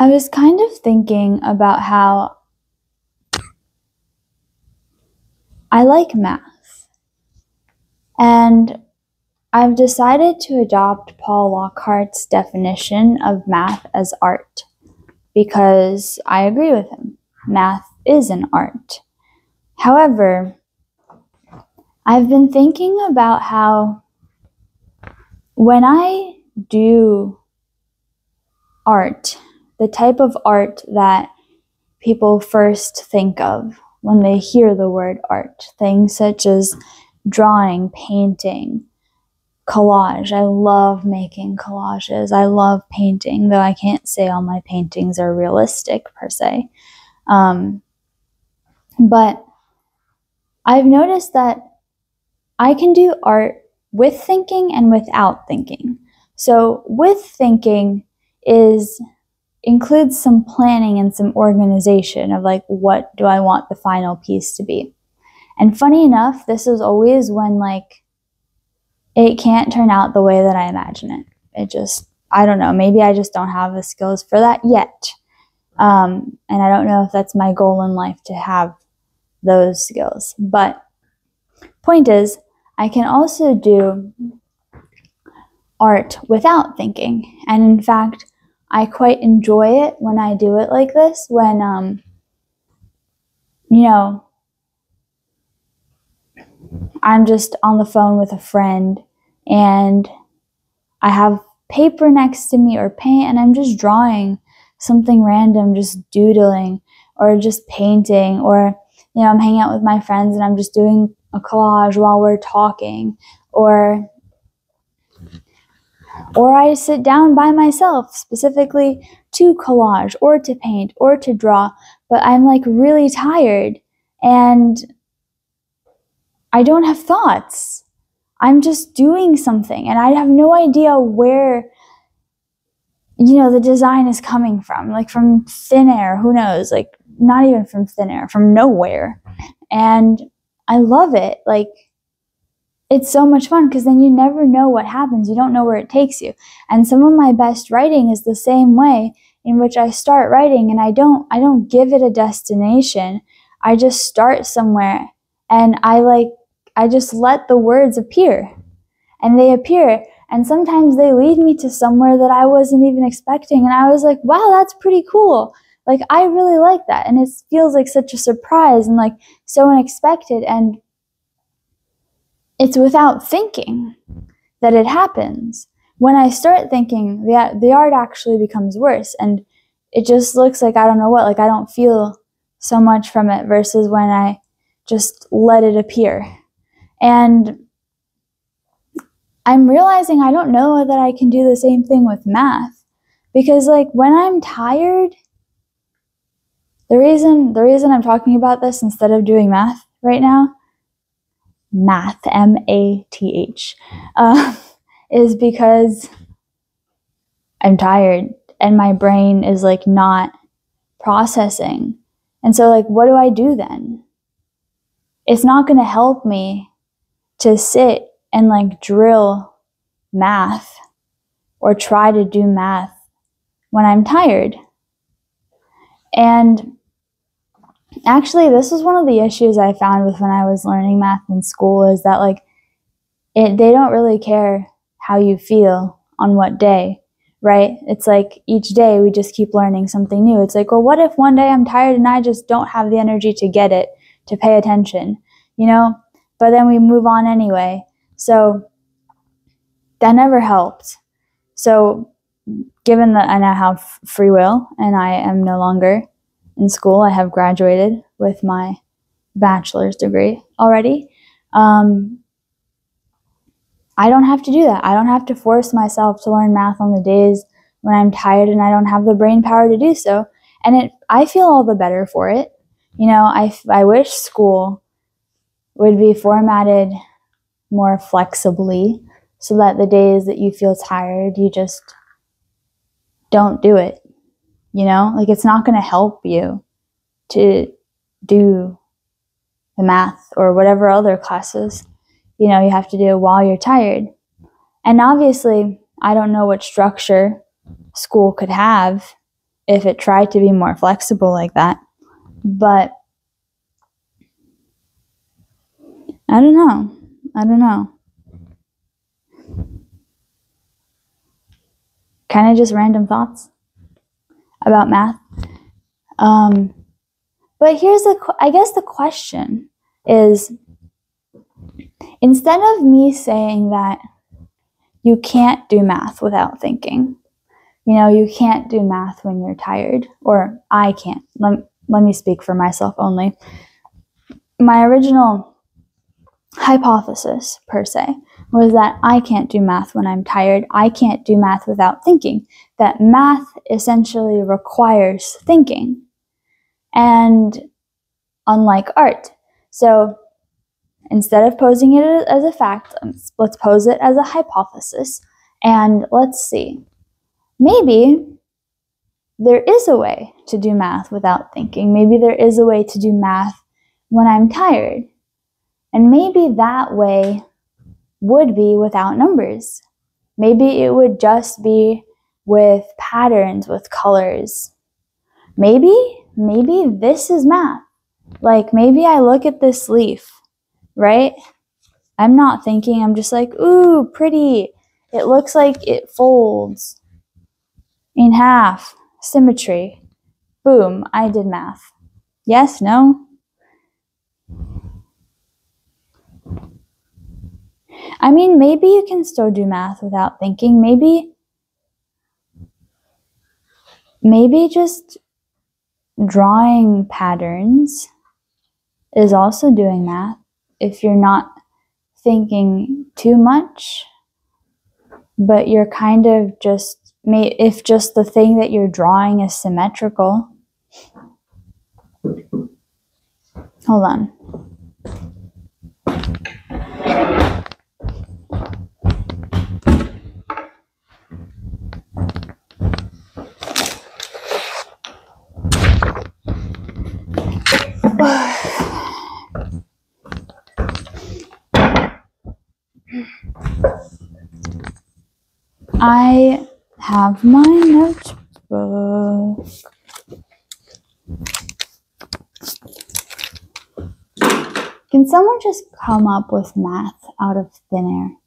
I was kind of thinking about how I like math, and I've decided to adopt Paul Lockhart's definition of math as art because I agree with him. Math is an art. However, I've been thinking about how when I do art, the type of art that people first think of when they hear the word art, things such as drawing, painting, collage. I love making collages. I love painting, though I can't say all my paintings are realistic per se. But I've noticed that I can do art with thinking and without thinking. So with thinking includes some planning and some organization of like, what do I want the final piece to be? And funny enough, this is always when like it can't turn out the way that I imagine it. I don't know, maybe I just don't have the skills for that yet. And I don't know if that's my goal in life to have those skills. But point is, I can also do art without thinking. And in fact, I quite enjoy it when I do it like this, when, I'm just on the phone with a friend and I have paper next to me or paint and I'm just drawing something random, just doodling or just painting, or, I'm hanging out with my friends and I'm just doing a collage while we're talking, or I sit down by myself specifically to collage or to paint or to draw, but I'm like really tired and I don't have thoughts. I'm just doing something and I have no idea where, the design is coming from, like from thin air, who knows, like not even from thin air, from nowhere. And I love it. Like, it's so much fun because then you never know what happens. You don't know where it takes you. And some of my best writing is the same way, in which I start writing and I don't give it a destination. I just start somewhere and I just let the words appear, and they appear. And sometimes they lead me to somewhere that I wasn't even expecting. And I was like, wow, that's pretty cool. Like, I really like that. And it feels like such a surprise and like so unexpected. And it's without thinking that it happens. When I start thinking, the art actually becomes worse. And it just looks like I don't know what, like I don't feel so much from it versus when I just let it appear. And I'm realizing I don't know that I can do the same thing with math, because like when I'm tired, the reason I'm talking about this instead of doing math right now, math, M-A-T-H, is because I'm tired and my brain is like not processing. And so like, what do I do then? It's not going to help me to sit and like drill math or try to do math when I'm tired. And actually, this was one of the issues I found with when I was learning math in school, is that like they don't really care how you feel on what day, right? It's like each day we just keep learning something new. It's like, well, what if one day I'm tired and I just don't have the energy to get it, to pay attention, But then we move on anyway. So that never helped. So given that I now have free will and I am no longer in school, I have graduated with my bachelor's degree already. I don't have to do that. I don't have to force myself to learn math on the days when I'm tired and I don't have the brain power to do so. And I feel all the better for it. I wish school would be formatted more flexibly so that the days that you feel tired, you just don't do it. Like it's not going to help you to do the math or whatever other classes, you have to do while you're tired. And obviously, I don't know what structure school could have if it tried to be more flexible like that. But I don't know. Kind of just random thoughts about math. But here's I guess the question is, instead of me saying that you can't do math without thinking, you can't do math when you're tired, or I can't. Let me speak for myself only. My original hypothesis, per se, was that I can't do math when I'm tired. I can't do math without thinking. That math essentially requires thinking, and unlike art. So instead of posing it as a fact, let's pose it as a hypothesis, and let's see. Maybe there is a way to do math without thinking. Maybe there is a way to do math when I'm tired. And maybe that way would be without numbers. Maybe it would just be with patterns, with colors. Maybe this is math. Like, maybe I look at this leaf, right? I'm not thinking, I'm just like, ooh, pretty. It looks like it folds in half. Symmetry. Boom, I did math. Yes, no? I mean, maybe you can still do math without thinking. Maybe just drawing patterns is also doing math if you're not thinking too much, but you're kind of just, if just the thing that you're drawing is symmetrical. Hold on. I have my notebook. Can someone just come up with math out of thin air?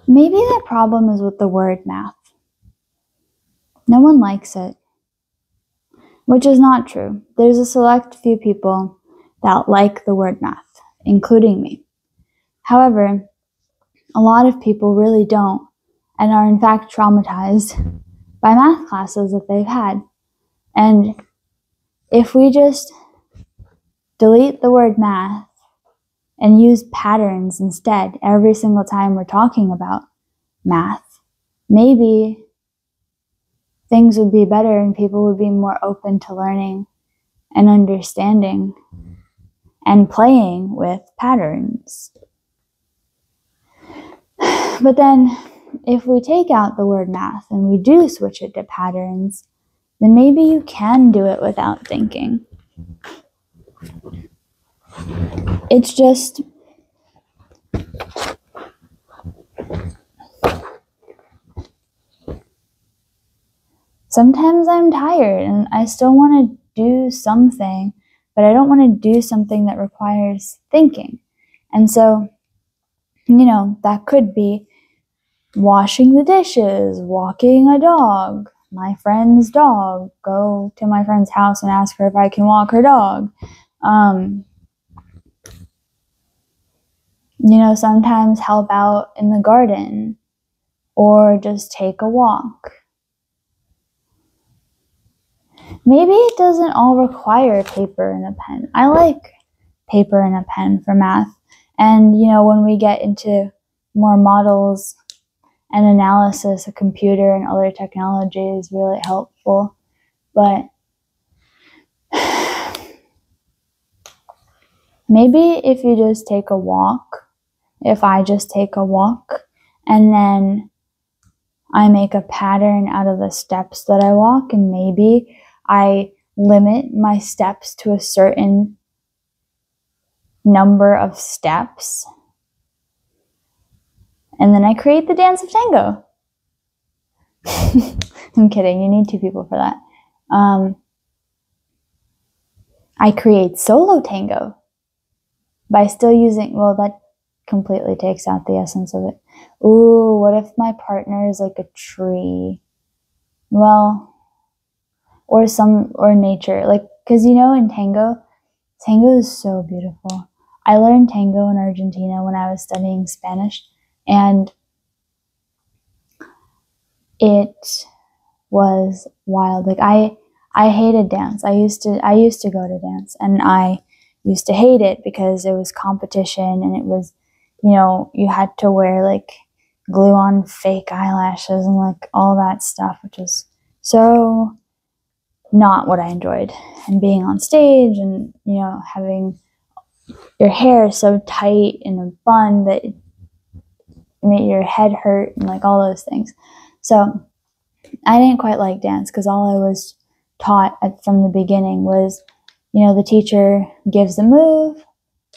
Maybe the problem is with the word math. No one likes it, which is not true. There's a select few people that like the word math, including me. However, a lot of people really don't, and are in fact traumatized by math classes that they've had. And if we just delete the word math and use patterns instead every single time we're talking about math, maybe things would be better and people would be more open to learning and understanding and playing with patterns. But then, if we take out the word math and we do switch it to patterns, then maybe you can do it without thinking. It's just sometimes I'm tired and I still want to do something, but I don't want to do something that requires thinking. And so, that could be washing the dishes, walking a dog, my friend's dog, go to my friend's house and ask her if I can walk her dog. Sometimes help out in the garden or just take a walk. Maybe it doesn't all require paper and a pen. I like paper and a pen for math. And, when we get into more models and analysis, a computer and other technology is really helpful. But Maybe if you just take a walk, if I just take a walk and then I make a pattern out of the steps that I walk, and maybe I limit my steps to a certain number of steps, and then I create the dance of tango. I'm kidding, you need 2 people for that. I create solo tango by still using, well, that completely takes out the essence of it. Ooh, what if my partner is like a tree? Well, or nature, like, because in tango is so beautiful. I learned tango in Argentina when I was studying Spanish, and it was wild. Like, I hated dance. I used to go to dance, and I used to hate it because it was competition, and it was, you had to wear like glue on fake eyelashes and like all that stuff, which was so not what I enjoyed. And being on stage and, having your hair so tight in a bun that it made your head hurt and like all those things. So I didn't quite like dance because all I was taught from the beginning was, the teacher gives the move,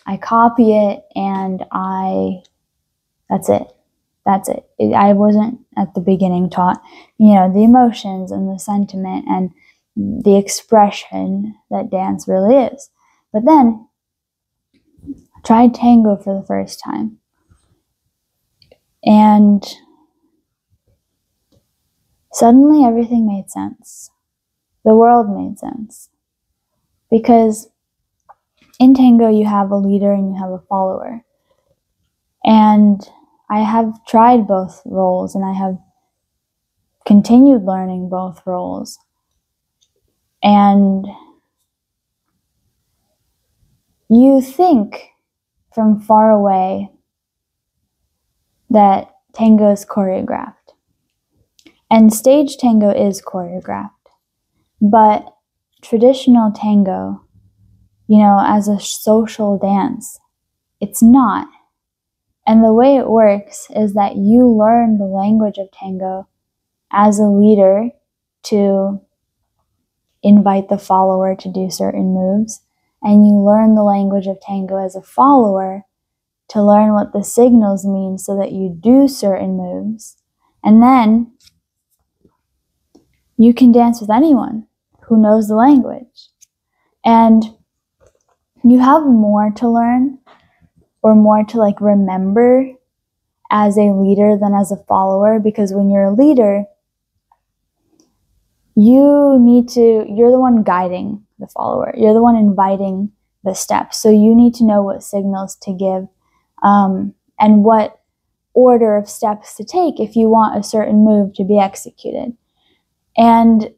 I copy it, and that's it. I wasn't at the beginning taught, the emotions and the sentiment and the expression that dance really is. But then I tried tango for the first time, and suddenly everything made sense. The world made sense. Because in tango you have a leader and you have a follower. And I have tried both roles, and I have continued learning both roles. And you think from far away that tango is choreographed. And stage tango is choreographed. But traditional tango, as a social dance, it's not. And the way it works is that you learn the language of tango as a leader to invite the follower to do certain moves, and you learn the language of tango as a follower to learn what the signals mean so that you do certain moves. And then you can dance with anyone who knows the language. And you have more to learn or more to remember as a leader than as a follower, because when you're a leader, you're the one guiding the follower. You're the one inviting the steps. So you need to know what signals to give and what order of steps to take if you want a certain move to be executed. And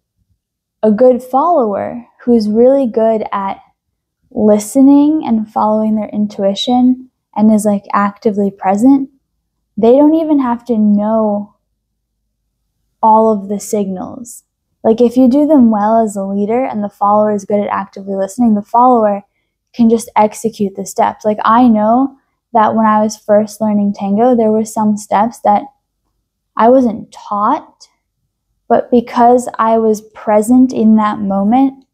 a good follower who's really good at listening and following their intuition and is actively present, they don't even have to know all of the signals. If you do them well as a leader and the follower is good at actively listening, the follower can just execute the steps. I know that when I was first learning tango, there were some steps that I wasn't taught, but because I was present in that moment,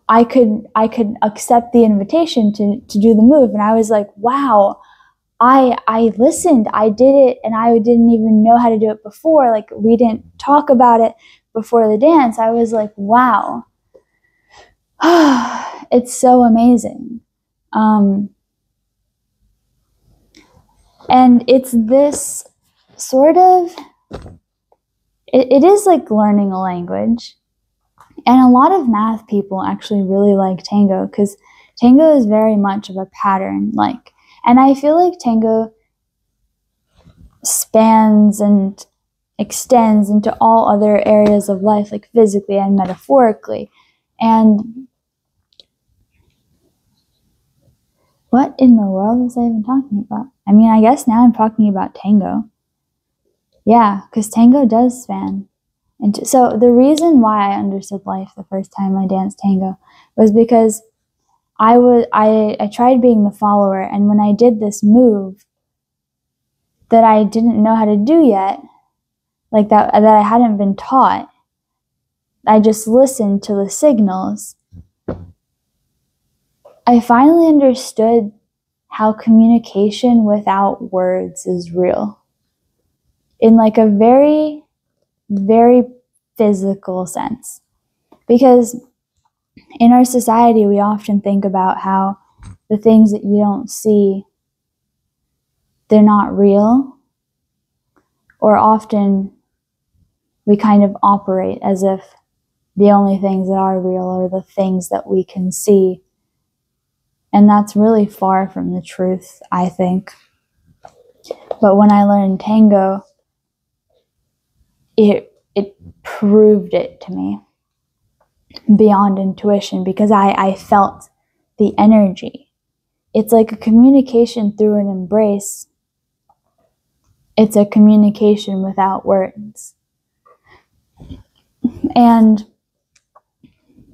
I could accept the invitation to do the move. And I was like, wow, I listened, I did it, and I didn't even know how to do it before. We didn't talk about it before the dance. I was like, wow, it's so amazing. And it's this sort of, it is like learning a language. And a lot of math people actually really like tango because tango is very much of a pattern. And I feel like tango spans and extends into all other areas of life, physically and metaphorically. And what in the world was I even talking about? I guess now I'm talking about tango. Yeah, because tango does span. So the reason why I understood life the first time I danced tango was because I tried being the follower, and when I did this move that I didn't know how to do yet, like that I hadn't been taught, I just listened to the signals. I finally understood how communication without words is real. In like a very, very physical sense. Because in our society, we often think about how the things that you don't see, they're not real. Or often we kind of operate as if the only things that are real are the things that we can see. And that's really far from the truth, I think. But when I learned tango, it proved it to me beyond intuition, because I felt the energy. It's like a communication through an embrace. It's a communication without words. And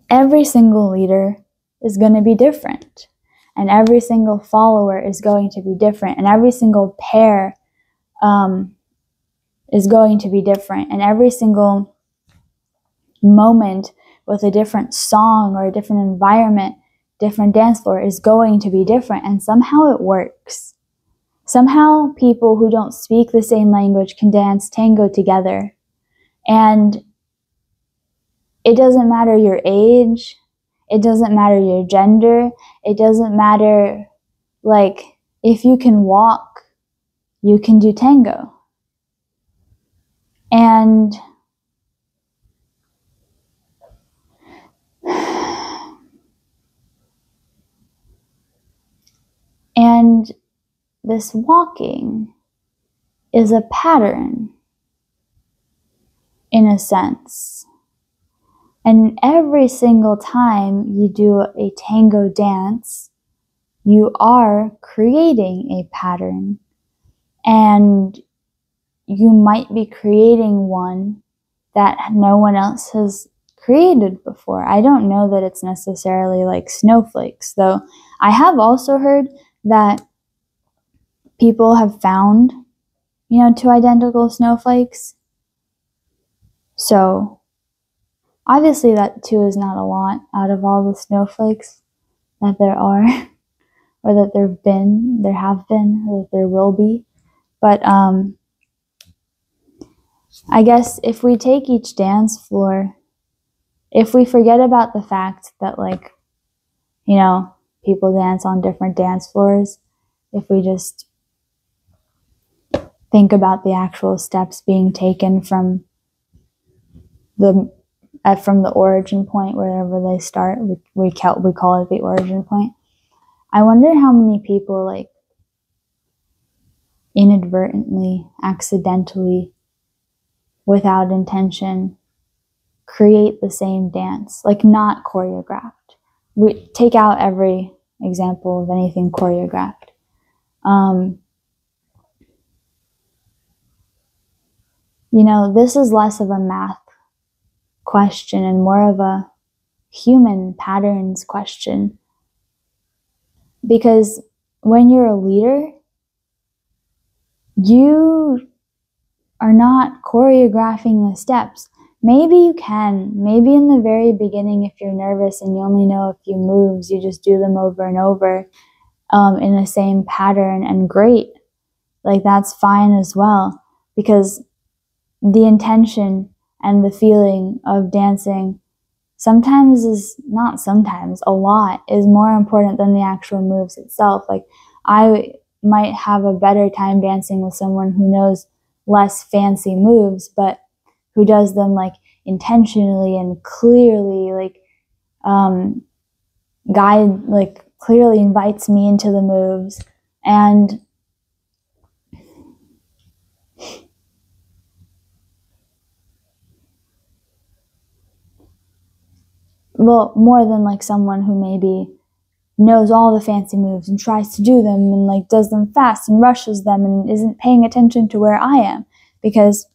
every single leader is going to be different. And every single follower is going to be different. And every single pair is going to be different. And every single moment with a different song or a different environment, different dance floor is going to be different. And somehow it works. Somehow people who don't speak the same language can dance tango together. And it doesn't matter your age. It doesn't matter your gender. It doesn't matter, like, if you can walk, you can do tango. And this walking is a pattern, in a sense. And every single time you do a tango dance, you are creating a pattern. And you might be creating one that no one else has created before. I don't know that it's necessarily like snowflakes, though I have also heard that people have found, two identical snowflakes. So obviously that too is not a lot out of all the snowflakes that there are, or that there have been, or that there will be. But I guess if we take each dance floor, if we forget about the fact that, like, people dance on different dance floors, if we just think about the actual steps being taken from the origin point, wherever they start, we call it the origin point. I wonder how many people, like, inadvertently, accidentally, without intention, create the same dance, like not choreographed. We take out every example of anything choreographed. This is less of a math question and more of a human patterns question. Because when you're a leader, you are not choreographing the steps. Maybe you can. Maybe in the very beginning, if you're nervous and you only know a few moves, you just do them over and over in the same pattern, and great. Like, that's fine as well. Because the intention and the feeling of dancing a lot is more important than the actual moves itself. Like, I might have a better time dancing with someone who knows less fancy moves, but who does them, like, intentionally and clearly, like, clearly invites me into the moves. And well, more than, like, someone who maybe knows all the fancy moves and tries to do them and, like, does them fast and rushes them and isn't paying attention to where I am. Because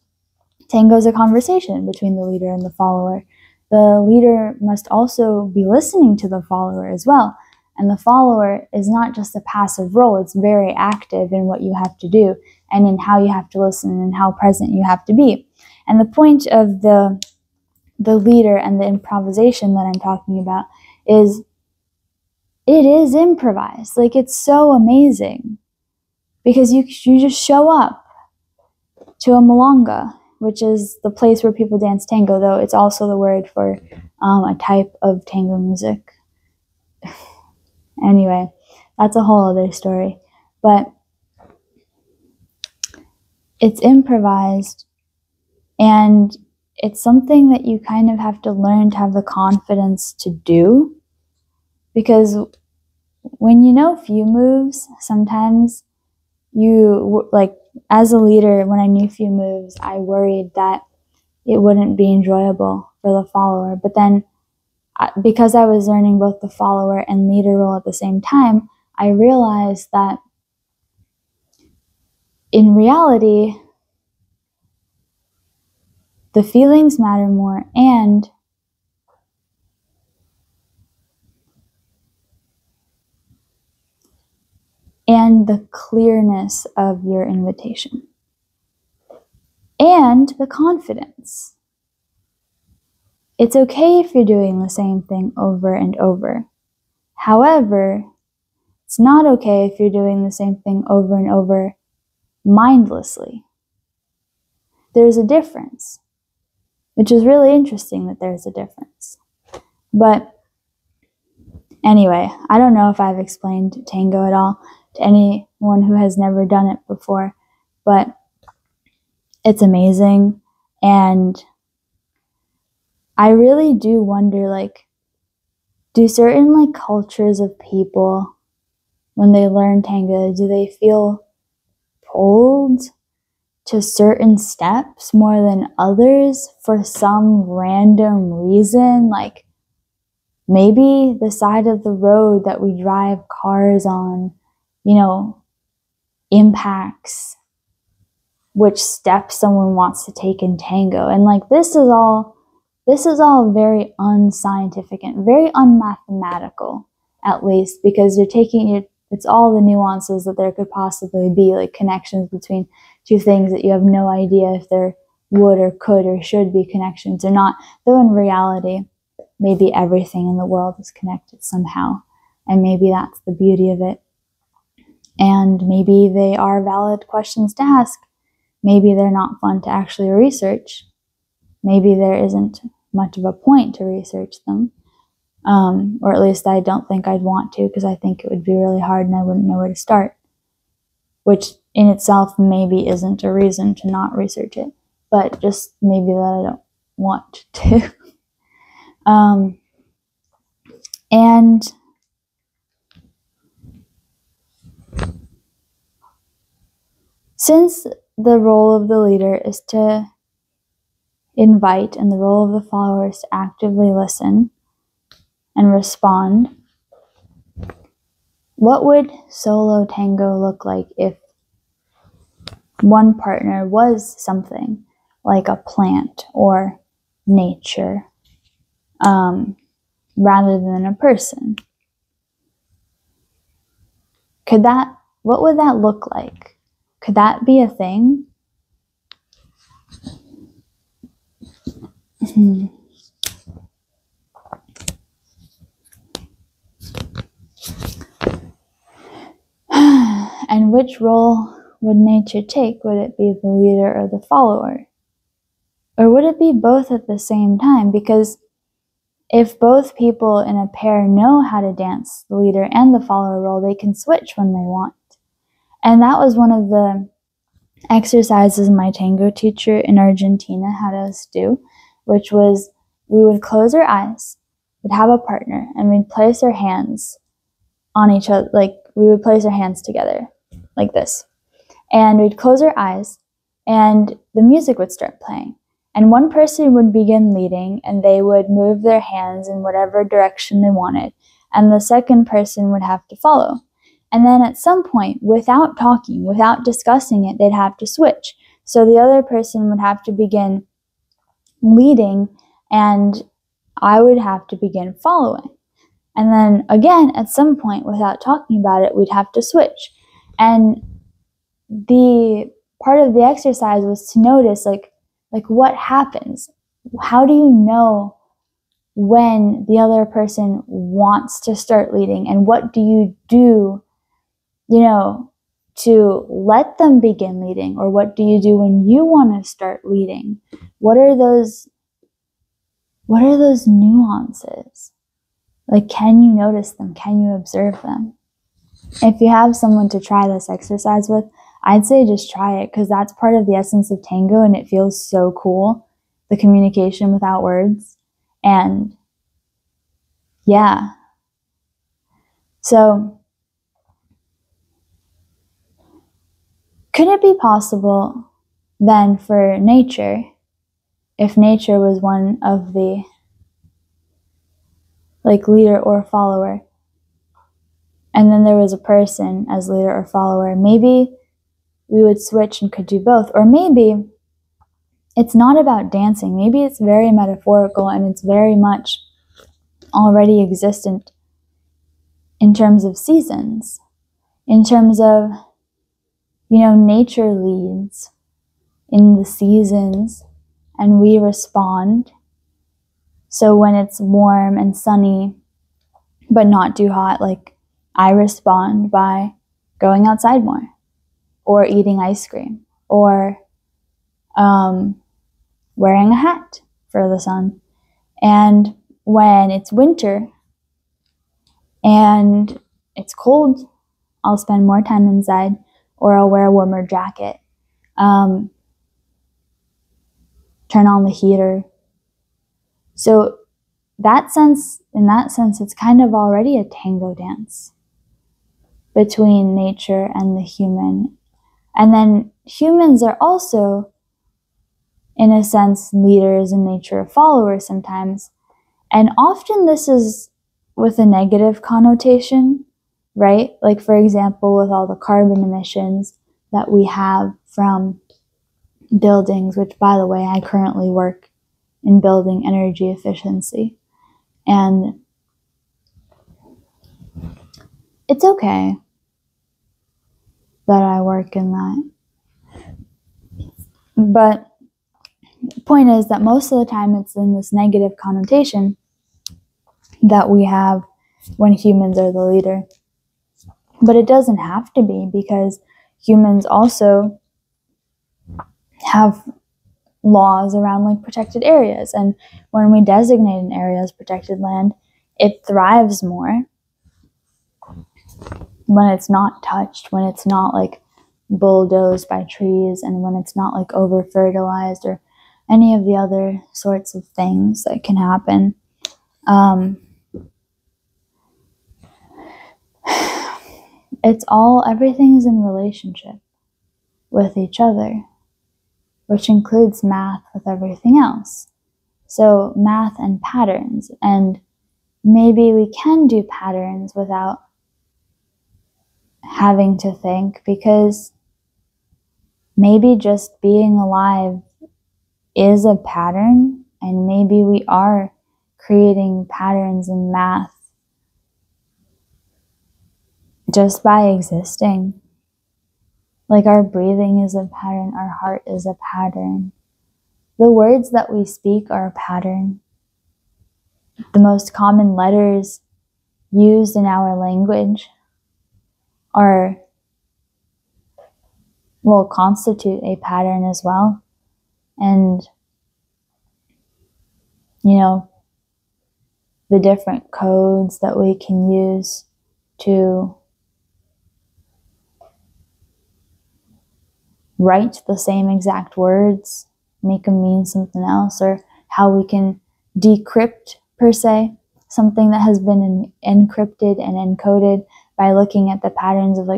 tango is a conversation between the leader and the follower. The leader must also be listening to the follower as well. And the follower is not just a passive role, it's very active in what you have to do and in how you have to listen and how present you have to be. And the point of the leader and the improvisation that I'm talking about is it is improvised. Like, it's so amazing because you just show up to a milonga, which is the place where people dance tango, though it's also the word for a type of tango music. Anyway, that's a whole other story. But it's improvised, and it's something that you kind of have to learn to have the confidence to do. Because when you know few moves, sometimes you, like, as a leader, when I knew few moves, I worried that it wouldn't be enjoyable for the follower. But then, because I was learning both the follower and leader role at the same time, I realized that in reality, the feelings matter more, and the clearness of your invitation, and the confidence. It's okay if you're doing the same thing over and over. However, it's not okay if you're doing the same thing over and over mindlessly. There's a difference, which is really interesting that there's a difference. But anyway, I don't know if I've explained tango at all to anyone who has never done it before, but it's amazing. And I really do wonder, like, do certain, like, cultures of people, when they learn tango, do they feel pulled to certain steps more than others for some random reason? Like, maybe the side of the road that we drive cars on, impacts which steps someone wants to take in tango. And, like, this is all very unscientific and very unmathematical, at least, because you're taking it. It's all the nuances that there could possibly be, like connections between two things that you have no idea if there would or could or should be connections or not. Though in reality, maybe everything in the world is connected somehow, and maybe that's the beauty of it. And maybe they are valid questions to ask. Maybe they're not fun to actually research. Maybe there isn't much of a point to research them. Or at least I don't think I'd want to, because I think it would be really hard and I wouldn't know where to start. Which in itself maybe isn't a reason to not research it, but just maybe that I don't want to. And since the role of the leader is to invite and the role of the follower is to actively listen and respond, what would solo tango look like if one partner was something like a plant or nature, rather than a person? What would that look like? Could that be a thing? And which role would nature take? Would it be the leader or the follower? Or would it be both at the same time? Because if both people in a pair know how to dance the leader and the follower role, they can switch when they want. And that was one of the exercises my tango teacher in Argentina had us do, which was we would close our eyes, we'd have a partner, and we'd place our hands on each other, like we would place our hands together like this. And we'd close our eyes and the music would start playing. And one person would begin leading and they would move their hands in whatever direction they wanted. And the second person would have to follow. And then at some point, without talking, without discussing it, they'd have to switch. So the other person would have to begin leading and I would have to begin following. And then again, at some point, without talking about it, we'd have to switch. And the part of the exercise was to notice, like what happens? How do you know when the other person wants to start leading? And what do you do, to let them begin leading? Or what do you do when you want to start leading? What are those nuances? Like, can you notice them? Can you observe them? If you have someone to try this exercise with, I'd say just try it, because that's part of the essence of tango, and it feels so cool, the communication without words. And yeah. So, could it be possible then for nature, if nature was one of the leader or follower, and then there was a person as leader or follower, maybe we would switch and could do both. Or maybe it's not about dancing. Maybe it's very metaphorical, and it's very much already existent in terms of seasons, in terms of, nature leads in the seasons and we respond. So when it's warm and sunny, but not too hot, I respond by going outside more, or eating ice cream, or wearing a hat for the sun. And when it's winter and it's cold, I'll spend more time inside, or I'll wear a warmer jacket, turn on the heater. So in that sense, it's kind of already a tango dance between nature and the human. And then humans are also, in a sense, leaders and nature followers sometimes. And often this is with a negative connotation, right? Like, for example, with all the carbon emissions that we have from buildings, which, by the way, I currently work in building energy efficiency. And it's okay that I work in that. But the point is that most of the time it's in this negative connotation that we have when humans are the leader. But it doesn't have to be, because humans also have laws around protected areas. And when we designate an area as protected land, it thrives more when it's not touched, when it's not bulldozed by trees, and when it's not over fertilized or any of the other sorts of things that can happen. Everything's in relationship with each other, which includes math with everything else. So math and patterns, and maybe we can do patterns without having to think, because maybe just being alive is a pattern, and maybe we are creating patterns in math just by existing. Our breathing is a pattern, our heart is a pattern. The words that we speak are a pattern. The most common letters used in our language constitute a pattern as well. And, the different codes that we can use to write the same exact words, make them mean something else, or how we can decrypt, per se, something that has been encrypted and encoded by looking at the patterns of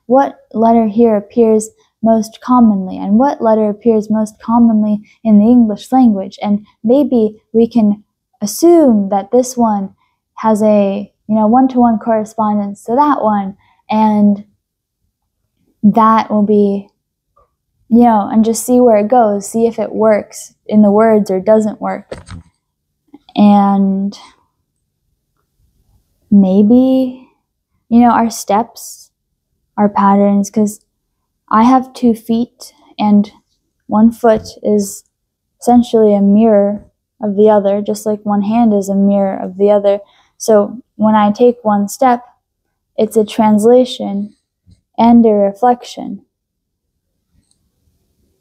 what letter here appears most commonly, and what letter appears most commonly in the English language. And maybe we can assume that this one has a, one-to-one correspondence to that one, and that will be, and just see where it goes, see if it works in the words or doesn't work. And maybe, our steps are patterns, because I have 2 feet and one foot is essentially a mirror of the other, just like one hand is a mirror of the other. So when I take one step, it's a translation and a reflection.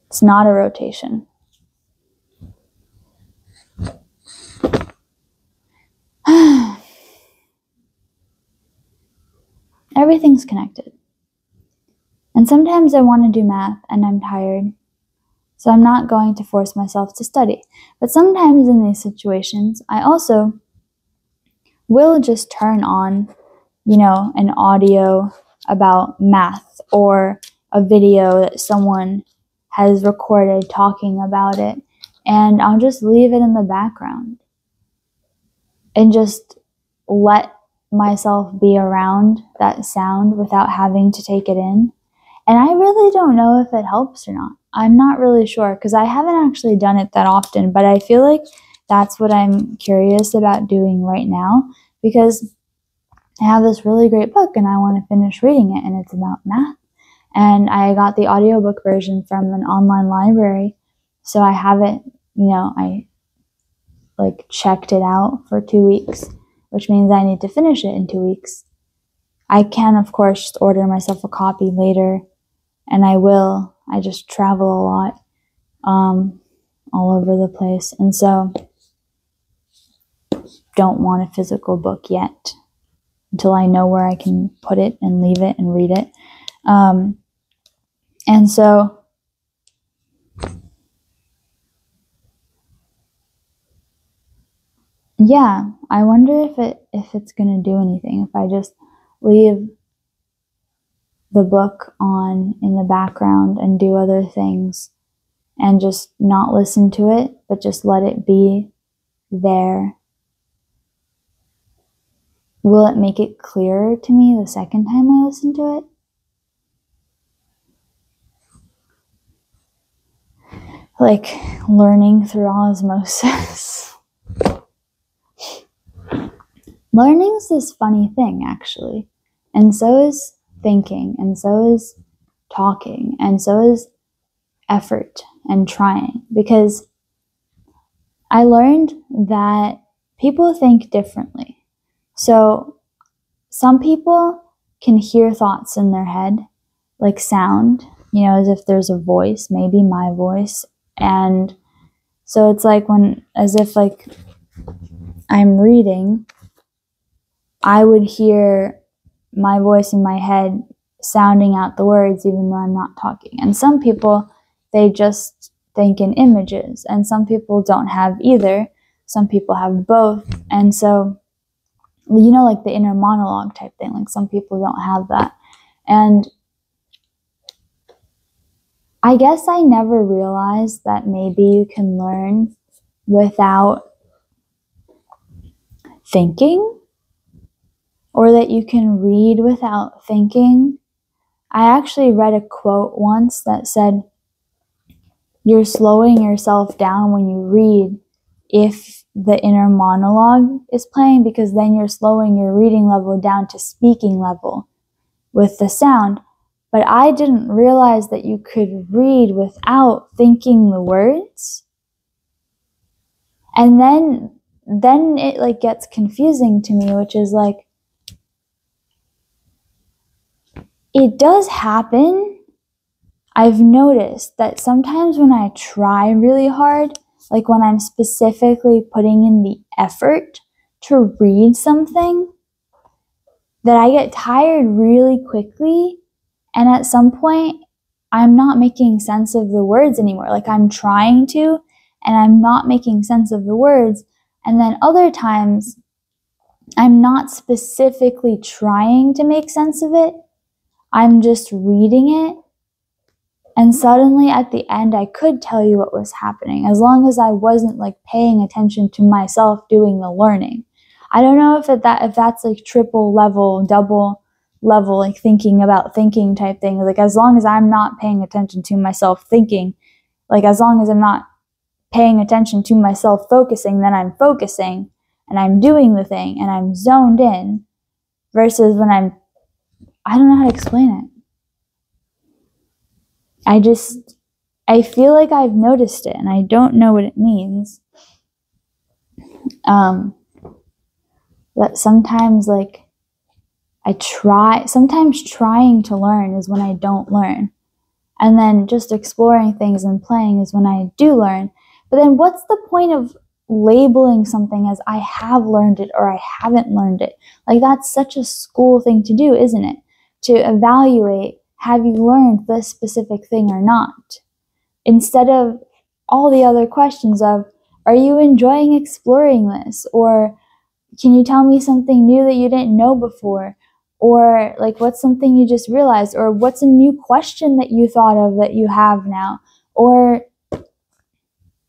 It's not a rotation. Everything's connected. And sometimes I want to do math and I'm tired, so I'm not going to force myself to study. But sometimes in these situations, I also will just turn on, an audio about math or a video that someone has recorded talking about it, and I'll just leave it in the background and just let myself be around that sound without having to take it in. And I really don't know if it helps or not. I'm not really sure, because I haven't actually done it that often, but I feel like that's what I'm curious about doing right now, because I have this really great book and I want to finish reading it, and it's about math. And I got the audiobook version from an online library, so I have it, I checked it out for 2 weeks, which means I need to finish it in 2 weeks. I can, of course, just order myself a copy later, and I will. I just travel a lot, all over the place, and so don't want a physical book yet until I know where I can put it and leave it and read it. And so yeah, I wonder if it's gonna do anything if I just leave the book on in the background and do other things and just not listen to it, but just let it be there. Will it make it clearer to me the second time I listen to it? Like learning through osmosis. Learning's this funny thing, actually. And so is thinking, and so is talking, and so is effort and trying. Because I learned that people think differently. So some people can hear thoughts in their head, like sound, as if there's a voice, maybe my voice. And so it's like as if I'm reading, I would hear my voice in my head sounding out the words even though I'm not talking. And some people, they just think in images, and some people don't have either. Some people have both. And so, like the inner monologue type thing, like some people don't have that. And I guess I never realized that maybe you can learn without thinking, or that you can read without thinking. I actually read a quote once that said, you're slowing yourself down when you read if the inner monologue is playing, because then you're slowing your reading level down to speaking level with the sound. But I didn't realize that you could read without thinking the words. And then it gets confusing to me, which is it does happen. I've noticed that sometimes when I try really hard, like when I'm specifically putting in the effort to read something, that I get tired really quickly, and at some point I'm not making sense of the words anymore. Like I'm trying to, and I'm not making sense of the words. And then other times I'm not specifically trying to make sense of it. I'm just reading it. And suddenly at the end, I could tell you what was happening, as long as I wasn't paying attention to myself doing the learning. I don't know if that's triple level, double level, thinking about thinking type thing. As long as I'm not paying attention to myself thinking, as long as I'm not paying attention to myself focusing, then I'm focusing and I'm doing the thing and I'm zoned in. versus when I don't know how to explain it. I feel like I've noticed it and I don't know what it means. That sometimes like sometimes trying to learn is when I don't learn. And then just exploring things and playing is when I do learn. But then what's the point of labeling something as I have learned it or I haven't learned it? Like that's such a school thing to do, isn't it? To evaluate, have you learned this specific thing or not? Instead of all the other questions of, are you enjoying exploring this? Or can you tell me something new that you didn't know before? Or like what's something you just realized? Or what's a new question that you thought of that you have now? Or,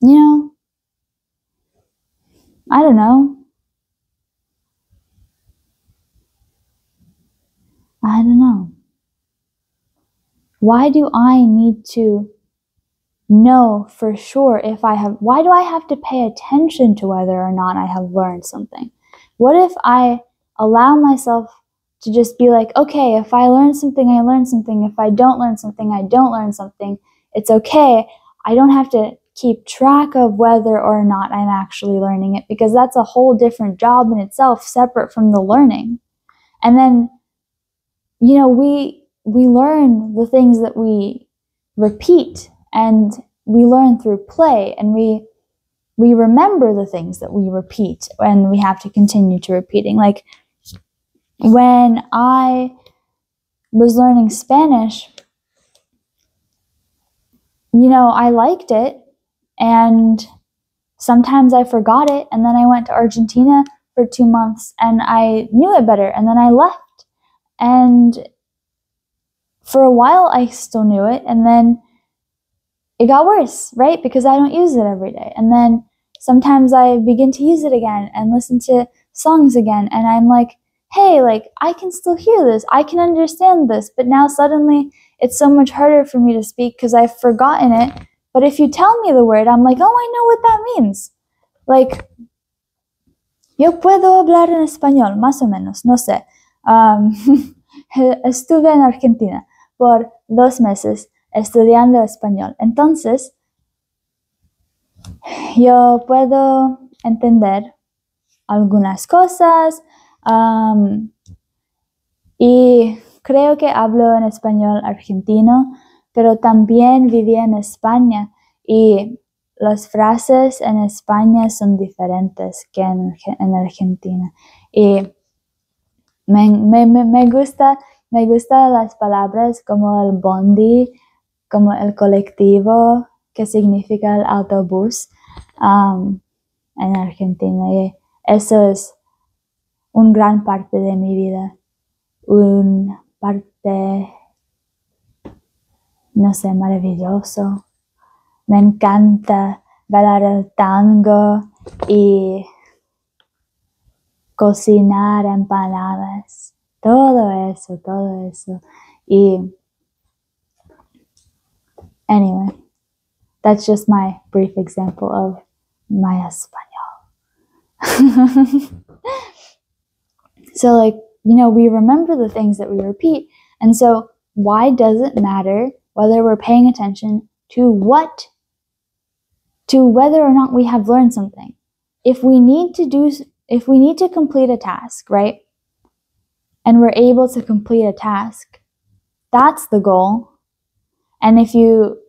I don't know. Why do I need to know for sure why do I have to pay attention to whether or not I have learned something? What if I allow myself to just be like, okay, if I learn something, I learn something. If I don't learn something, I don't learn something. It's okay. I don't have to keep track of whether or not I'm actually learning it, because that's a whole different job in itself, separate from the learning. And then, we learn the things that we repeat, and we learn through play, and we remember the things that we repeat, and we have to continue to repeating. Like when I was learning Spanish, I liked it, and sometimes I forgot it, and then I went to Argentina for 2 months, and I knew it better, and then I left. And for a while, I still knew it, and then it got worse, right? Because I don't use it every day. And then sometimes I begin to use it again and listen to songs again, and I'm like, hey, like, I can still hear this, I can understand this, but now suddenly it's so much harder for me to speak because I've forgotten it. But if you tell me the word, I'm like, oh, I know what that means. Like, yo puedo hablar en español, más o menos, no sé. Estuve en Argentina por 2 meses estudiando español. Entonces, yo puedo entender algunas cosas y creo que hablo en español argentino, pero también viví en España y las frases en España son diferentes que en Argentina. Y me gusta las palabras como el bondi, como el colectivo, que significa el autobús en Argentina. Y eso es una gran parte de mi vida. Una parte, no sé, maravilloso. Me encanta bailar el tango y cocinar empanadas. Todo eso. Y anyway, that's just my brief example of my español. So like, we remember the things that we repeat. And so why does it matter whether we're paying attention to whether or not we have learned something? If we need to complete a task, right? And we're able to complete a task, that's the goal. And if you,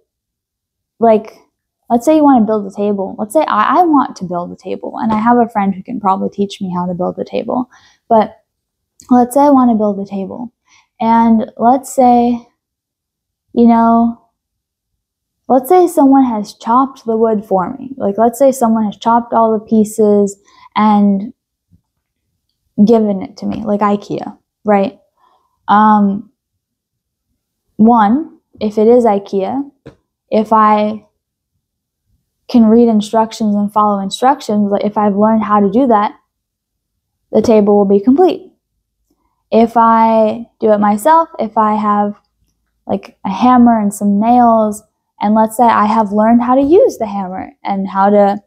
like, let's say you want to build a table. Let's say I want to build a table, and I have a friend who can probably teach me how to build a table. But let's say I want to build a table. And let's say, let's say someone has chopped the wood for me. Like, let's say someone has chopped all the pieces and given it to me, like IKEA, right? One, if it is IKEA, if I can read instructions and follow instructions, like if I've learned how to do that, the table will be complete. If I do it myself, if I have like a hammer and some nails, and let's say I have learned how to use the hammer and how to,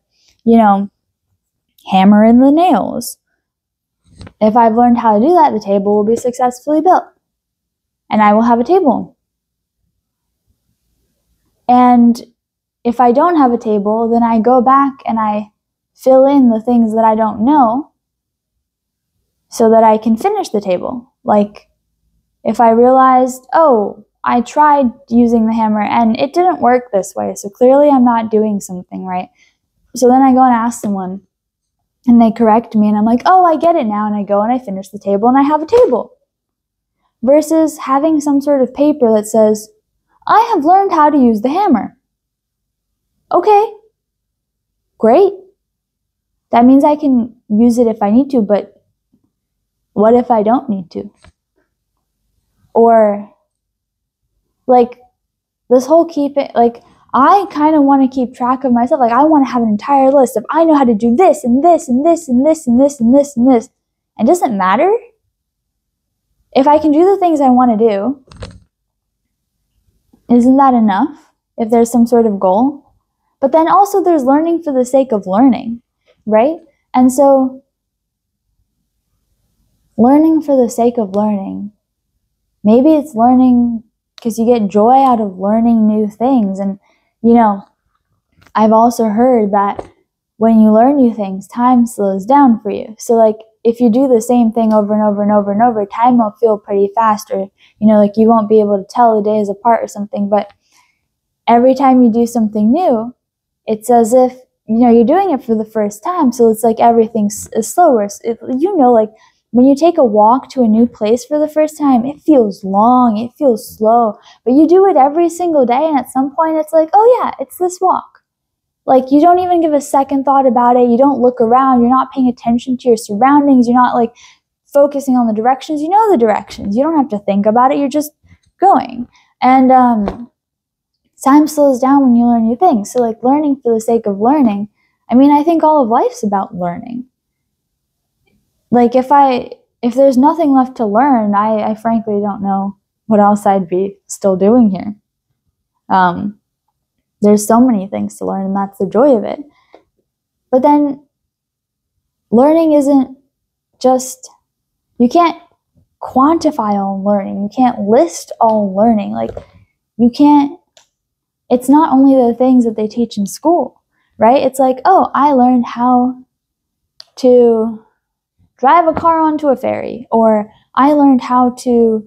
hammer in the nails, If I've learned how to do that, the table will be successfully built. And I will have a table. And if I don't have a table, then I go back and I fill in the things that I don't know so that I can finish the table. Like, if I realized, oh, I tried using the hammer and it didn't work this way, so clearly I'm not doing something right. So then I go and ask someone, and they correct me, and I'm like, oh, I get it now, and I go and I finish the table, and I have a table. Versus having some sort of paper that says, I have learned how to use the hammer. Okay, great. That means I can use it if I need to, but what if I don't need to? Or, like, this whole I kind of want to keep track of myself. Like, I want to have an entire list of, I know how to do this, and this, and this, and this, and this, and this, and this. And does it matter? If I can do the things I want to do, isn't that enough? If there's some sort of goal? But then also there's learning for the sake of learning, right? And so, learning for the sake of learning, maybe it's learning because you get joy out of learning new things. And, I've also heard that when you learn new things, time slows down for you. So, like, if you do the same thing over and over and over and over, time will feel pretty fast, or, you won't be able to tell the days apart or something. But every time you do something new, it's as if, you're doing it for the first time. So it's like everything is slower. Like, when you take a walk to a new place for the first time, it feels long, it feels slow. But you do it every single day, and at some point it's like, oh yeah, it's this walk. Like, you don't even give a second thought about it. You don't look around. You're not paying attention to your surroundings. You're not, like, focusing on the directions. You know the directions. You don't have to think about it. You're just going. And time slows down when you learn new things. So, like, learning for the sake of learning, I think all of life's about learning. Like, if there's nothing left to learn, I frankly don't know what else I'd be still doing here. There's so many things to learn, and that's the joy of it. But then, learning isn't just, you can't quantify all learning. You can't list all learning. Like, it's not only the things that they teach in school, right? It's like, oh, I learned how to drive a car onto a ferry, or I learned how to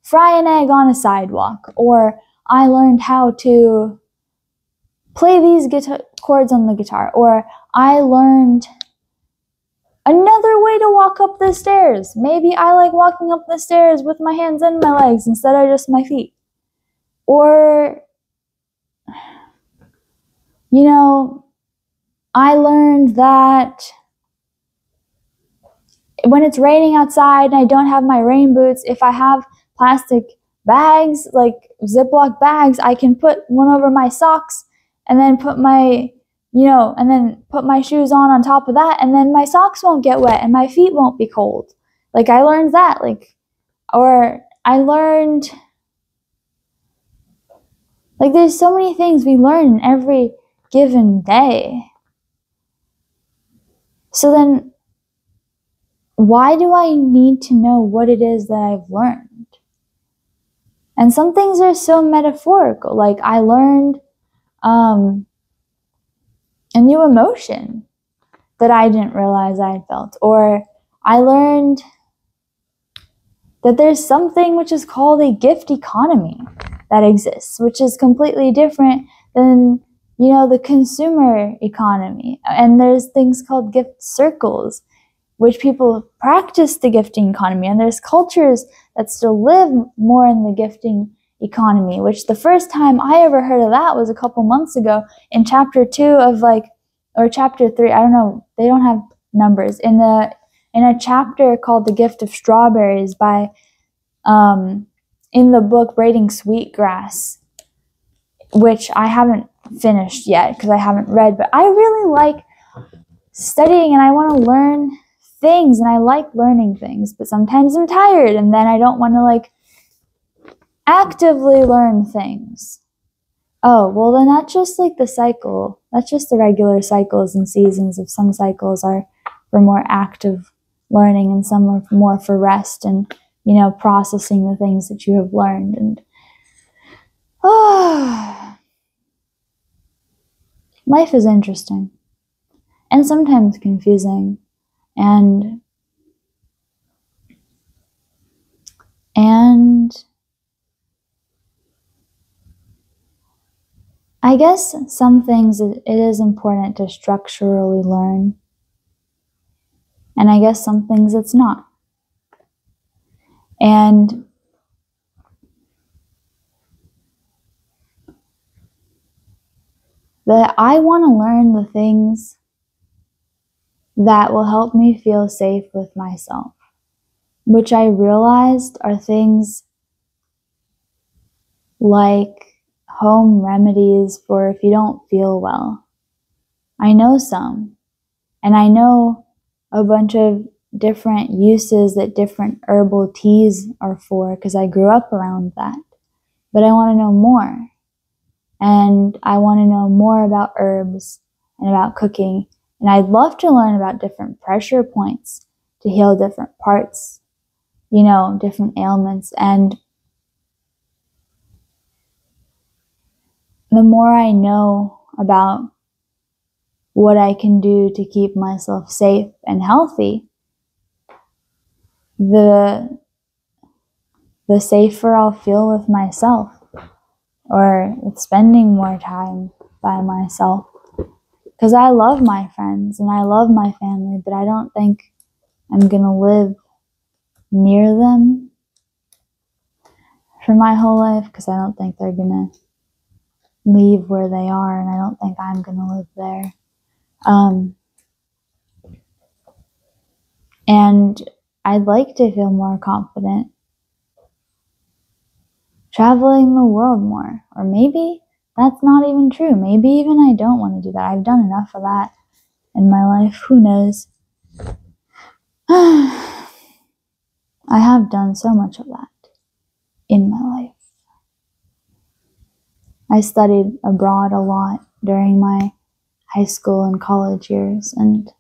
fry an egg on a sidewalk, or I learned how to play these chords on the guitar, or I learned another way to walk up the stairs. Maybe I like walking up the stairs with my hands and my legs instead of just my feet. Or, I learned that when it's raining outside and I don't have my rain boots, if I have plastic bags, like Ziploc bags, I can put one over my socks and then put my shoes on top of that, and then my socks won't get wet and my feet won't be cold. Like, I learned that, or I learned, there's so many things we learn in every given day. So then, why do I need to know what it is that I've learned? And some things are so metaphorical. Like, I learned a new emotion that I didn't realize I had felt. Or I learned that there's something which is called a gift economy that exists, which is completely different than, the consumer economy. And there's things called gift circles, which people practice the gifting economy. And there's cultures that still live more in the gifting economy, which the first time I ever heard of that was a couple months ago in chapter 2 of or chapter 3, I don't know, they don't have numbers, in a chapter called The Gift of Strawberries by, in the book Braiding Sweetgrass, which I haven't finished yet because I haven't read, but I really like studying and I want to learn things, and I like learning things, but sometimes I'm tired and then I don't want to actively learn things. Oh, well then that's just the cycle. That's just the regular cycles and seasons. Of some cycles are for more active learning and some are more for rest and, processing the things that you have learned. And life is interesting and sometimes confusing, and I guess some things it is important to structurally learn, and I guess some things it's not. And that I want to learn the things that will help me feel safe with myself, which I realized are things like home remedies for if you don't feel well. I know some, and I know a bunch of different uses that different herbal teas are for because I grew up around that. But I want to know more. And I want to know more about herbs and about cooking. And I'd love to learn about different pressure points to heal different parts, different ailments. And the more I know about what I can do to keep myself safe and healthy, the safer I'll feel with myself, or with spending more time by myself. Because I love my friends and I love my family, but I don't think I'm going to live near them for my whole life, because I don't think they're going to leave where they are, and I don't think I'm going to live there. And I'd like to feel more confident traveling the world more. Or maybe that's not even true. Maybe even I don't want to do that. I've done enough of that in my life. Who knows? I have done so much of that in my life. I studied abroad a lot during my high school and college years. And,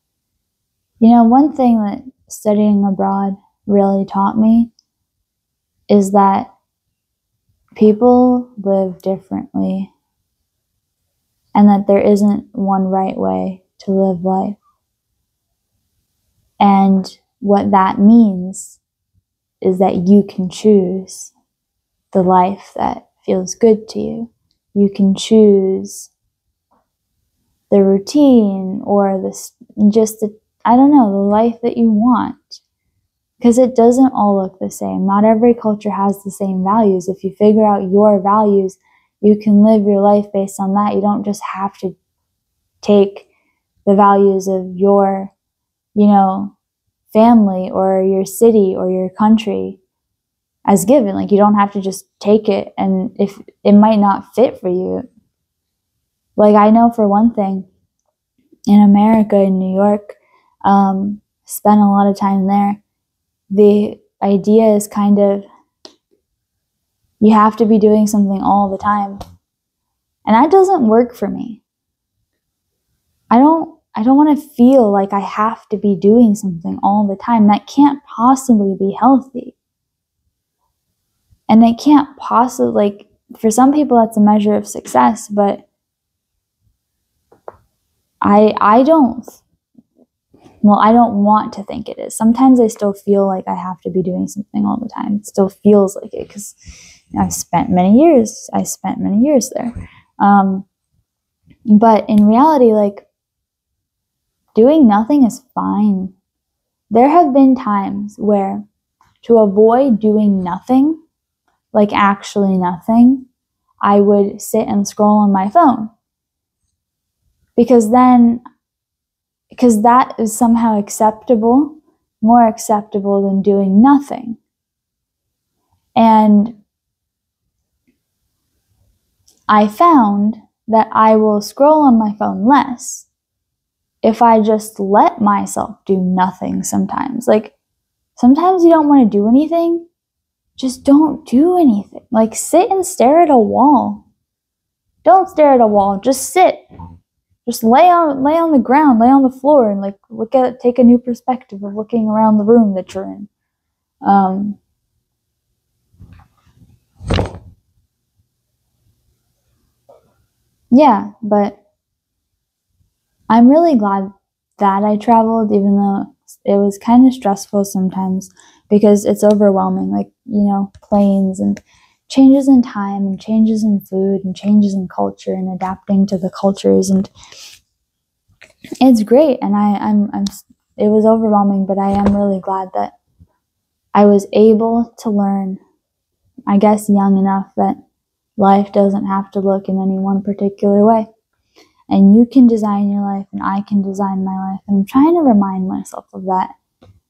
one thing that studying abroad really taught me is that people live differently, and that there isn't one right way to live life. And what that means is that you can choose the life that feels good to you. You can choose the routine or the life that you want. Because it doesn't all look the same. Not every culture has the same values. If you figure out your values, you can live your life based on that. You don't just have to take the values of your, family or your city or your country as given. Like, you don't have to just take it, and if it might not fit for you. Like, I know for one thing, in America, in New York, spent a lot of time there. The idea is kind of, you have to be doing something all the time. And that doesn't work for me. I don't want to feel like I have to be doing something all the time. That can't possibly be healthy. And it can't possibly, for some people that's a measure of success, but I don't want to think it is. Sometimes I still feel like I have to be doing something all the time. It still feels like it because I spent many years there. But in reality, doing nothing is fine. There have been times where, to avoid doing nothing, actually nothing, I would sit and scroll on my phone. Because that is somehow acceptable, more acceptable than doing nothing. And I found that I will scroll on my phone less if I just let myself do nothing sometimes. Sometimes you don't want to do anything, just don't do anything. Sit and stare at a wall. Don't stare at a wall, just sit. just lay on the ground, lay on the floor, and like take a new perspective of looking around the room that you're in. Yeah, but I'm really glad that I traveled, even though it was kind of stressful sometimes because it's overwhelming, like, planes and changes in time and changes in food and changes in culture and adapting to the cultures, and it's great. And it was overwhelming, but I am really glad that I was able to learn, I guess, young enough that life doesn't have to look in any one particular way. And you can design your life, and I can design my life. And I'm trying to remind myself of that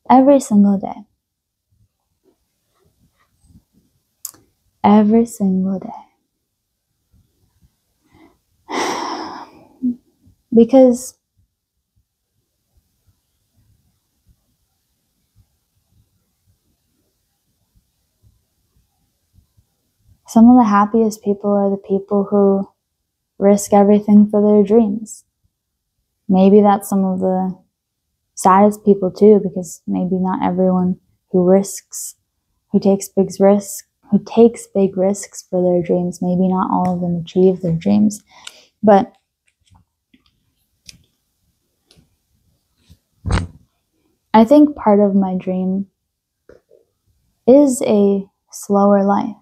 every single day. Every single day. Because some of the happiest people are the people who risk everything for their dreams. Maybe that's some of the saddest people too, because maybe not everyone who takes big risks for their dreams, maybe not all of them achieve their dreams. But I think part of my dream is a slower life.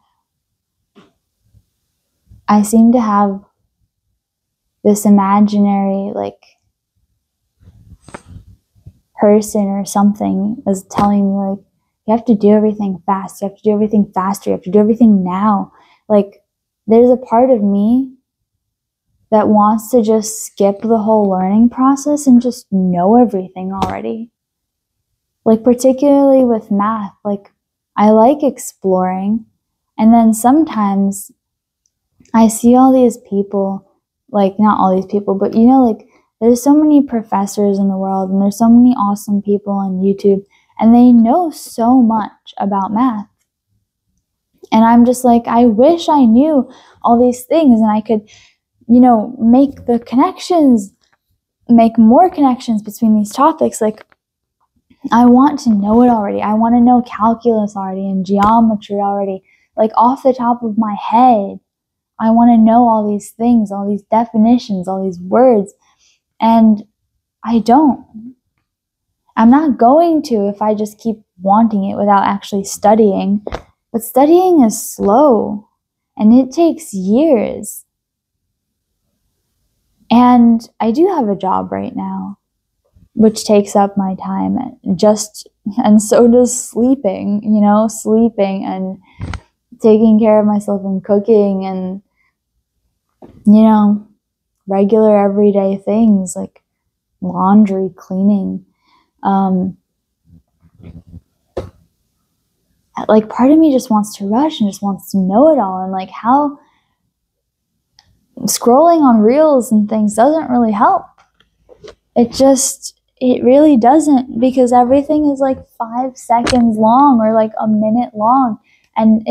I seem to have this imaginary, person or something is telling me, you have to do everything fast, you have to do everything faster, you have to do everything now. There's a part of me that wants to just skip the whole learning process and just know everything already. Particularly with math, I like exploring, and then sometimes I see all these people, not all these people, but there's so many professors in the world, and there's so many awesome people on YouTube, and they know so much about math. And I'm just I wish I knew all these things, and I could, make more connections between these topics. I want to know it already. I want to know calculus already and geometry already, off the top of my head. I want to know all these things, all these definitions, all these words. And I don't. I'm not going to if I just keep wanting it without actually studying. But studying is slow, and it takes years. And I do have a job right now, which takes up my time, and so does sleeping, sleeping and taking care of myself and cooking and, regular everyday things like laundry, cleaning. Part of me just wants to rush and just wants to know it all. And how scrolling on reels and things doesn't really help. It really doesn't, because everything is 5 seconds long or a minute long. And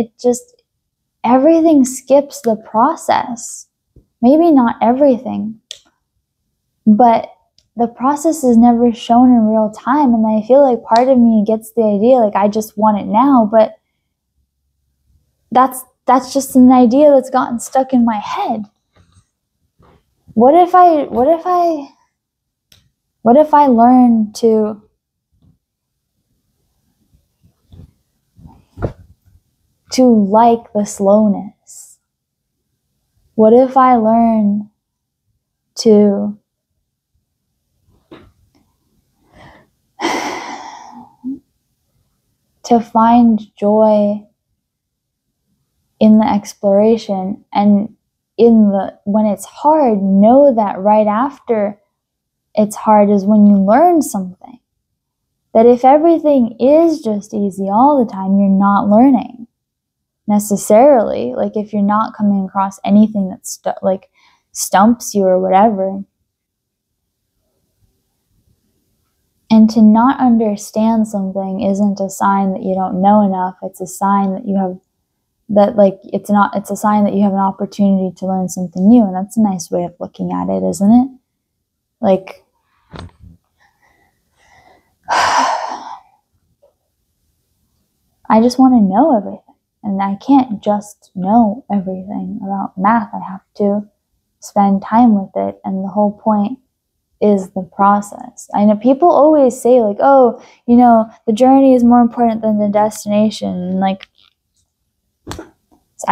everything skips the process. Maybe not everything, but the process is never shown in real time. And I feel part of me gets the idea, I just want it now, but that's just an idea that's gotten stuck in my head. What if I learn to like the slowness? What if I learn to find joy in the exploration, and when it's hard, know that right after it's hard is when you learn something. That if everything is just easy all the time, you're not learning necessarily. If you're not coming across anything that stumps you or whatever. And to not understand something isn't a sign that you don't know enough. It's a sign that you have it's a sign that you have an opportunity to learn something new. And that's a nice way of looking at it, isn't it? Like, I just want to know everything. And I can't just know everything about math. I have to spend time with it. And the whole point is the process. I know people always say, like, oh, you know, the journey is more important than the destination. And like,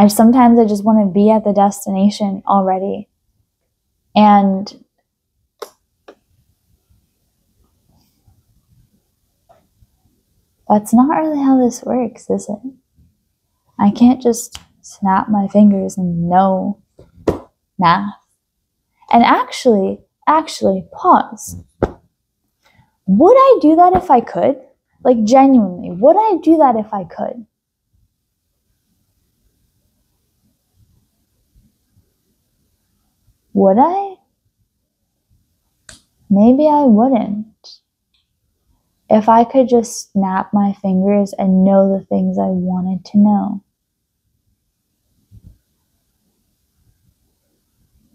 sometimes I just want to be at the destination already. And that's not really how this works, is it? I can't just snap my fingers and know math. And actually, pause. Would I do that if I could? Like, genuinely, would I do that if I could? Would I? Maybe I wouldn't. If I could just snap my fingers and know the things I wanted to know.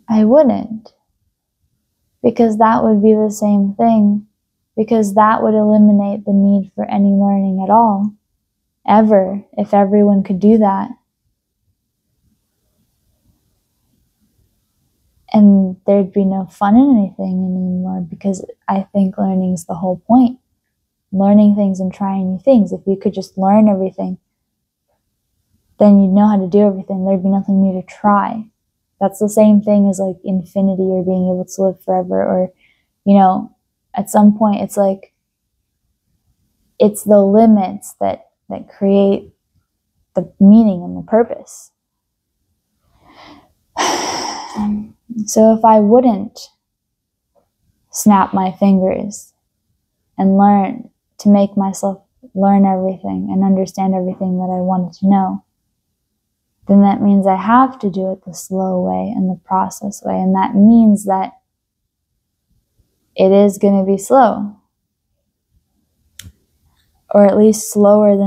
I wouldn't. Because that would be the same thing. Because that would eliminate the need for any learning at all. Ever, if everyone could do that. And there'd be no fun in anything anymore, because I think learning is the whole point. Learning things and trying new things. If you could just learn everything, then you'd know how to do everything. There'd be nothing new to try. That's the same thing as like infinity or being able to live forever, or, you know, at some point it's like, it's the limits that create the meaning and the purpose. So if I wouldn't snap my fingers and learn to make myself learn everything and understand everything that I wanted to know, then that means I have to do it the slow way and the process way. And that means that it is going to be slow. Or at least slower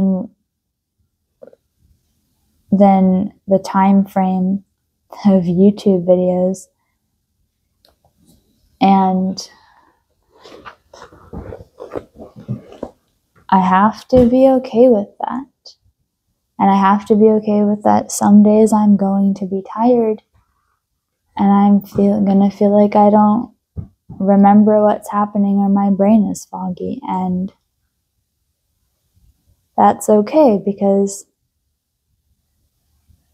than the time frame of YouTube videos. And I have to be okay with that. And I have to be okay with that some days I'm going to be tired and I'm gonna feel like I don't remember what's happening or my brain is foggy. And that's okay, because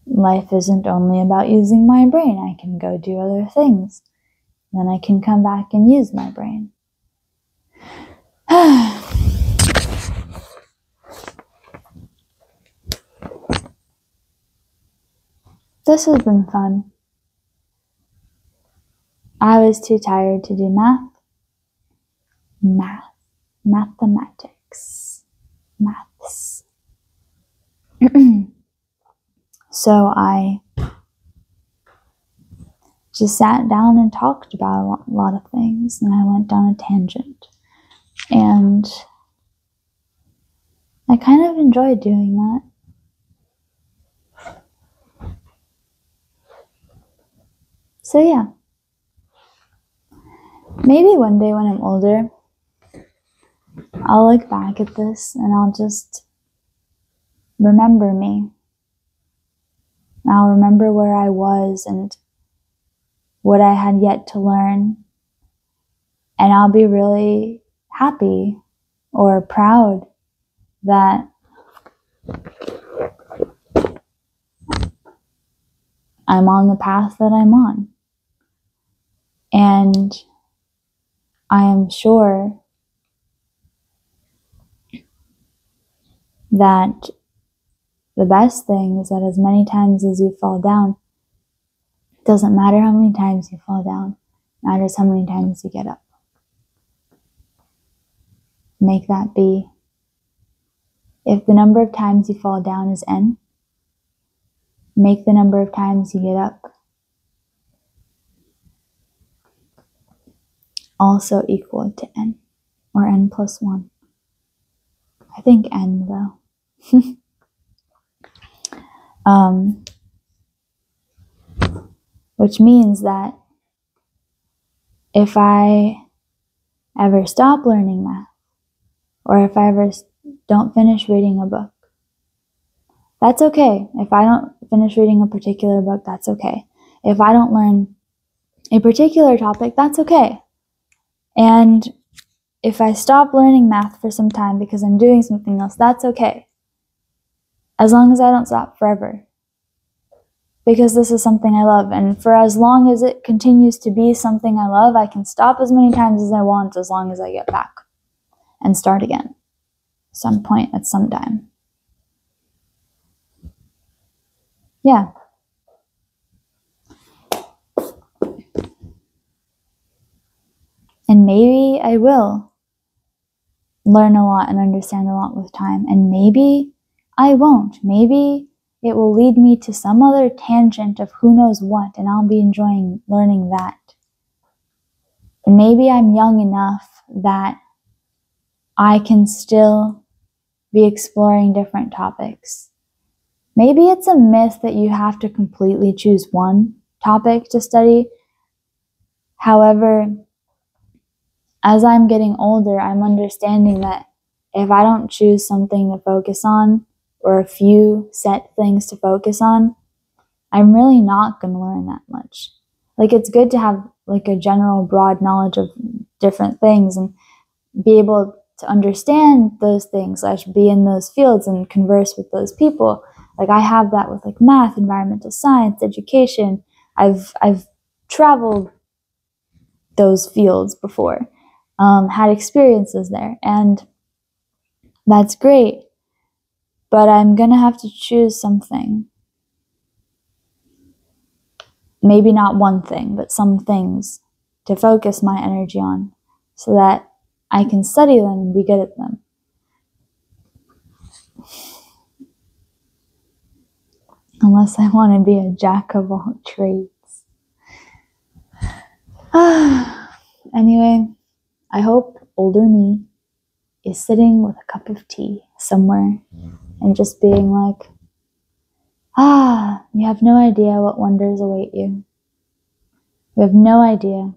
life isn't only about using my brain. I can go do other things. Then I can come back and use my brain. This has been fun. I was too tired to do mathematics, maths. So I just sat down and talked about a lot of things, and I went down a tangent. And I kind of enjoyed doing that. So yeah, maybe one day when I'm older, I'll look back at this and I'll just remember me. I'll remember where I was and what I had yet to learn. And I'll be really happy or proud that I'm on the path that I'm on. And I am sure that the best thing is that as many times as you fall down, it doesn't matter how many times you fall down, it matters how many times you get up. Make that be. If the number of times you fall down is n, make the number of times you get up also equal to n, or n plus 1. I think n, though. Which means that if I ever stop learning math, or if I ever don't finish reading a book, that's okay. If I don't finish reading a particular book, that's okay. If I don't learn a particular topic, that's okay. And if I stop learning math for some time because I'm doing something else, that's okay. As long as I don't stop forever. Because this is something I love, and for as long as it continues to be something I love, I can stop as many times as I want, as long as I get back and start again some point at some time. Yeah. And maybe I will learn a lot and understand a lot with time, and maybe I won't. Maybe it will lead me to some other tangent of who knows what, and I'll be enjoying learning that. And maybe I'm young enough that I can still be exploring different topics. Maybe it's a myth that you have to completely choose one topic to study. However, as I'm getting older, I'm understanding that if I don't choose something to focus on, or a few set things to focus on, I'm really not going to learn that much. Like, it's good to have like a general broad knowledge of different things and be able to understand those things, be in those fields and converse with those people. Like, I have that with like math, environmental science, education. I've traveled those fields before, had experiences there, and that's great. But I'm gonna have to choose something. Maybe not one thing, but some things to focus my energy on so that I can study them and be good at them. Unless I want to be a jack of all trades. Anyway, I hope older me is sitting with a cup of tea somewhere and just being like, you have no idea what wonders await you. You have no idea.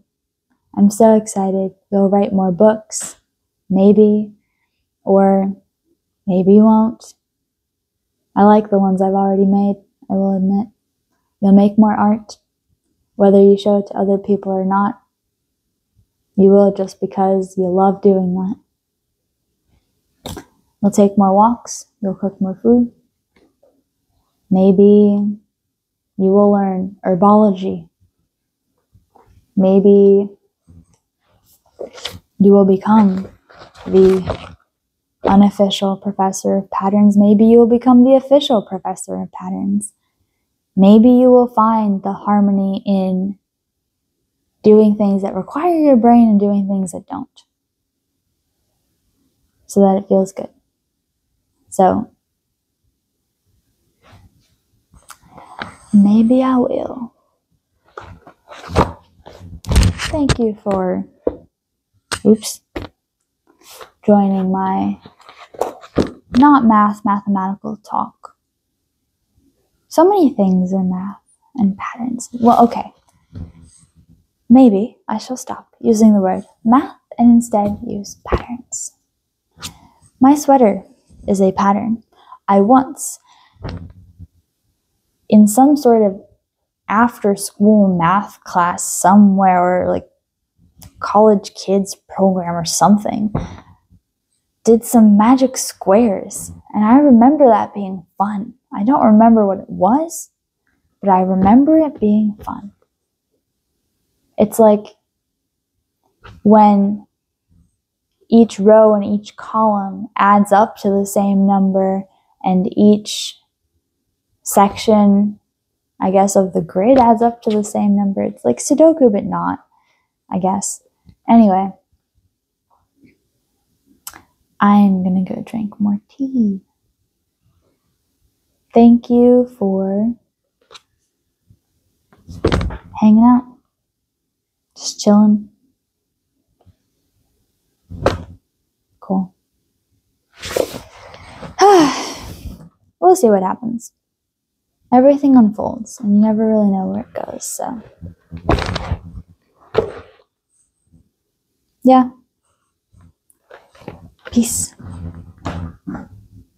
I'm so excited. You'll write more books, maybe, or maybe you won't. I like the ones I've already made, I will admit. You'll make more art, whether you show it to other people or not. You will, just because you love doing that. You'll take more walks, you'll cook more food. Maybe you will learn herbology. Maybe you will become the Unofficial Professor of Patterns. Maybe you will become the Official Professor of Patterns. Maybe you will find the harmony in doing things that require your brain and doing things that don't, so that it feels good. So, maybe I will. Thank you for, joining my not mathematical talk. So many things in math and patterns. Well, okay. Maybe I shall stop using the word math and instead use patterns. My sweater is a pattern. I once, in some sort of after-school math class somewhere, or like college kids program or something, did some magic squares, and I remember that being fun. I don't remember what it was, but I remember it being fun. It's like when each row and each column adds up to the same number, and each section, I guess, of the grid adds up to the same number. It's like Sudoku, but not, I guess. Anyway, I'm gonna go drink more tea. Thank you for hanging out, just chilling. Cool. We'll see what happens. Everything unfolds, and you never really know where it goes, so. Yeah. Peace.